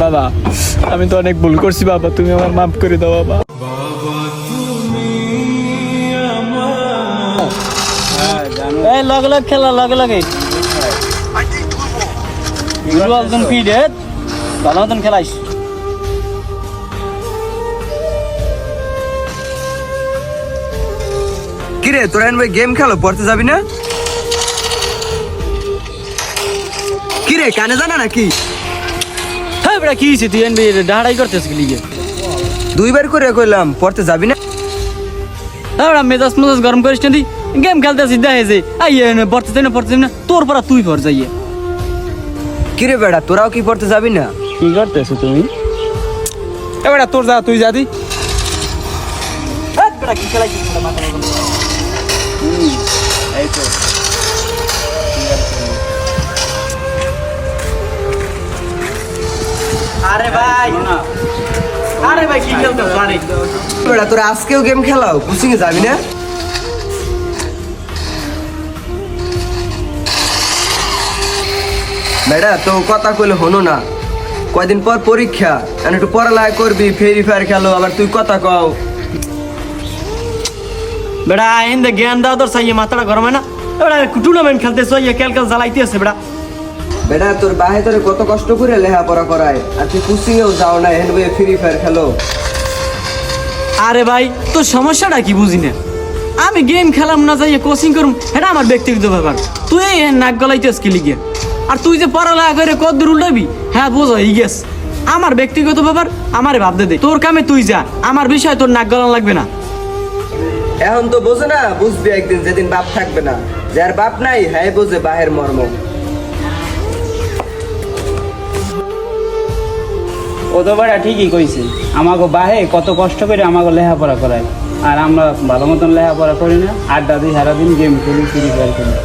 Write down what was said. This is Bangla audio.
বাবা আমি তো অনেক ভুল করছি বাবা, তুমি আমার মাফ করে দাও বাবা। এই লগে লগে খেলা লগে লগে একদম ফিরে ভালো মতন খেলাইস। কিরে তোরা ভাই গেম খেলো, পড়তে যাবি না? কিরে কানে জানা নাকি? হ্যাঁ বেটা কি হয়েছে, তুই ডাহাড়াই করতেছ কি লিগে? দুইবার করে কইলাম পড়তে যাবি না। হ্যাঁ মেজাজ মেজাজ গরম করিস না, গেম খেলতেছিস দেখে যে পড়তে না তোর পড়া তুই পড় যাইয়ে। কিরে বেটা তোরাও কি পড়তে যাবি না? কি করতেছো তুমি? এবার তোর যা, তুই যা দি। কি খেলাইছিস মাথা এই তো আরে ভাই কি খেলতেছ? আরে বেটা তোরা আজকেও গেম খেলাও, কোচিং এ যাবি না? বেটা তো কথা কইলে হনো না, কয়দিন পর পরীক্ষা, একটু পড়ালেখা করবি, ফ্রি ফায়ার খেলো, আবার তুই কথা কও। বেটা আইন দে জ্ঞান দাও তোর সাইয়ে মাথাটা গরম হয় না? বেটা টুর্নামেন্ট খেলতেছ ক্যালকাল জ্বালাইতে আছে বেটা। বেটা তোর বাহে তোরে কত কষ্ট করে লেখাপড়া করায়, আর তুই কোচিং এও যাও না, হেন বইয়ে ফ্রি ফায়ার খেলো। আরে ভাই তোর সমস্যাটা কি বুঝি না? আমি গেম খেলাম না যাইয়ে কোচিং করুম, এটা আমার ব্যক্তিগত ব্যাপার। তুই নাক গলাইতেছ কি লিগে? আর তুই যে পড়ালেখা করে কত দূর উল্টাবি, হ্যাঁ বোঝ হয়ে গেছ। আমার ব্যক্তিগত ব্যাপার আমারে ভাবতে দে, তোর কামে তুই যা, আমার বিষয় তোর নাক গলান লাগবে না। এখন তো বোঝে না, বুঝবি একদিন যেদিন বাপ থাকবে না। যার বাপ নাই হ্যাঁ বোঝে বাহের মর্ম। ও তো বেটা ঠিকই কইছে, আমাকে বাহে কত কষ্ট করে আমাকে লেখাপড়া করায়, আর আমরা ভালো মতন লেখাপড়া করি না, আড্ডা দিই সারাদিন, গেম খেলি, ফ্রি ফায়ার খেলি।